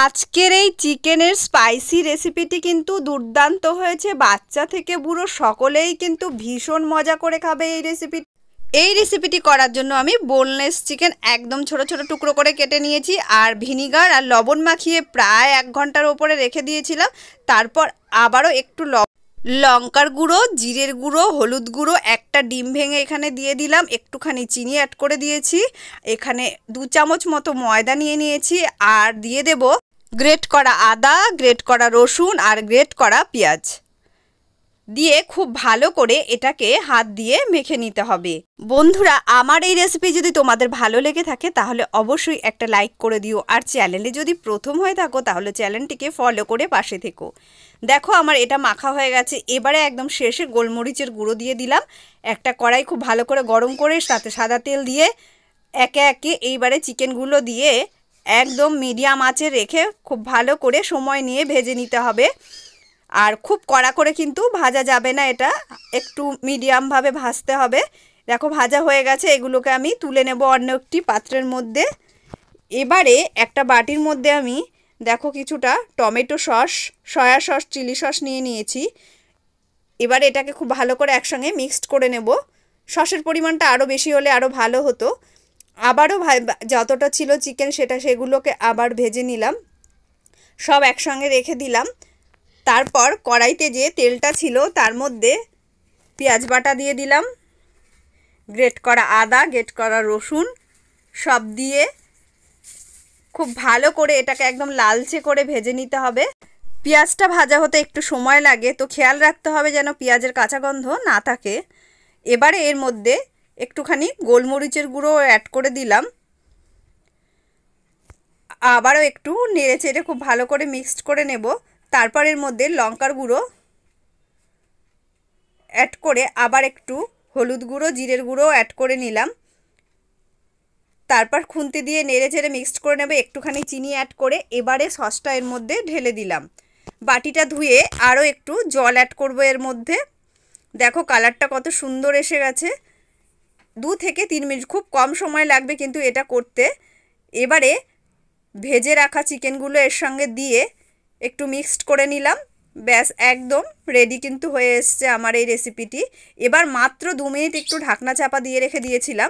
আজকের এই চিকেনের স্পাইসি রেসিপিটি কিন্তু দুর্দান্ত হয়েছে। বাচ্চা থেকে বুড়ো সকলেই কিন্তু ভীষণ মজা করে খাবে এই রেসিপিটি করার জন্য আমি বোনলেস চিকেন একদম ছোট ছোট টুকরো করে কেটে নিয়েছি আর ভিনিগার আর লবণ মাখিয়ে প্রায় 1 ঘন্টার ওপরে রেখে দিয়েছিলাম। তারপর আবারও একটু লঙ্কার গুঁড়ো, জিরের গুঁড়ো, হলুদ গুঁড়ো, একটা ডিম ভেঙে এখানে দিয়ে দিলাম, একটুখানি চিনি অ্যাড করে দিয়েছি, এখানে 2 চামচ মতো ময়দা নিয়ে নিয়েছি আর দিয়ে দেব গ্রেট করা আদা, গ্রেট করা রসুন আর গ্রেট করা পেঁয়াজ দিয়ে খুব ভালো করে এটাকে হাত দিয়ে মেখে নিতে হবে। বন্ধুরা, আমার এই রেসিপি যদি তোমাদের ভালো লেগে থাকে তাহলে অবশ্যই একটা লাইক করে দিও, আর চ্যানেলে যদি প্রথম হয়ে থাকো তাহলে চ্যানেলটিকে ফলো করে পাশে থেকো। দেখো আমার এটা মাখা হয়ে গেছে। এবারে একদম শেষে গোলমরিচের গুঁড়ো দিয়ে দিলাম। একটা কড়াই খুব ভালো করে গরম করে তাতে সাদা তেল দিয়ে একে একে এইবারে চিকেনগুলো দিয়ে একদম মিডিয়াম আঁচে রেখে খুব ভালো করে সময় নিয়ে ভেজে নিতে হবে। আর খুব কড়া করে কিন্তু ভাজা যাবে না, এটা একটু মিডিয়ামভাবে ভাজতে হবে। দেখো ভাজা হয়ে গেছে, এগুলোকে আমি তুলে নেব অন্য একটি পাত্রের মধ্যে। এবারে একটা বাটির মধ্যে আমি দেখো কিছুটা tomato sauce, soya sauce, chilli sauce নিয়ে নিয়েছি। এবারে এটাকে খুব ভালো করে একসঙ্গে মিক্সড করে নেব। সসের পরিমাণটা আরও বেশি হলে আরও ভালো হতো। আবারও যতটা ছিল চিকেন সেগুলোকে আবার ভেজে নিলাম, সব একসঙ্গে রেখে দিলাম। তারপর কড়াইতে যে তেলটা ছিল তার মধ্যে পেঁয়াজ বাটা দিয়ে দিলাম, গ্রেট করা আদা, গ্রেট করা রসুন সব দিয়ে খুব ভালো করে এটাকে একদম লালচে করে ভেজে নিতে হবে। পেঁয়াজটা ভাজা হতে একটু সময় লাগে, তো খেয়াল রাখতে হবে যেন পেঁয়াজের কাঁচা গন্ধ না থাকে। এবারে এর মধ্যে একটুখানি গোলমরিচের গুঁড়ো অ্যাড করে দিলাম, আবারও একটু নেড়ে চেড়ে খুব ভালো করে মিক্সড করে নেব। তারপর এর মধ্যে লঙ্কার গুঁড়ো অ্যাড করে আবার একটু হলুদ গুঁড়ো, জিরের গুঁড়ো অ্যাড করে নিলাম। তারপর খুন্তি দিয়ে নেড়ে চেড়ে মিক্সড করে নেবে, একটুখানি চিনি অ্যাড করে এবারে সসটা এর মধ্যে ঢেলে দিলাম। বাটিটা ধুয়ে আরও একটু জল অ্যাড করব এর মধ্যে। দেখো কালারটা কত সুন্দর এসে গেছে। 2 থেকে 3 মিনিট, খুব কম সময় লাগবে কিন্তু এটা করতে। এবারে ভেজে রাখা চিকেনগুলো এর সঙ্গে দিয়ে একটু মিক্সড করে নিলাম। ব্যাস একদম রেডি কিন্তু হয়ে এসছে আমার এই রেসিপিটি। এবার মাত্র 2 মিনিট একটু ঢাকনা চাপা দিয়ে রেখে দিয়েছিলাম।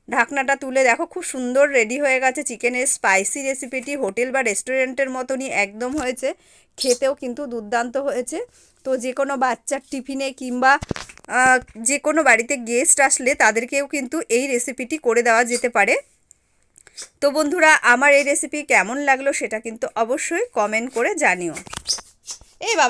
ঢাকনাটা তুলে দেখো খুব সুন্দর রেডি হয়ে গেছে চিকেনের স্পাইসি রেসিপিটি। হোটেল বা রেস্টুরেন্টের মতনই একদম হয়েছে, খেতেও কিন্তু দুর্দান্ত হয়েছে। তো যে কোনো বাচ্চার টিফিনে কিংবা যে কোনো বাড়িতে গেস্ট আসলে তাদেরকেও কিন্তু এই রেসিপিটি করে দেওয়া যেতে পারে। তো বন্ধুরা, আমার এই রেসিপি কেমন লাগলো সেটা কিন্তু অবশ্যই কমেন্ট করে জানিও। এই বাবা।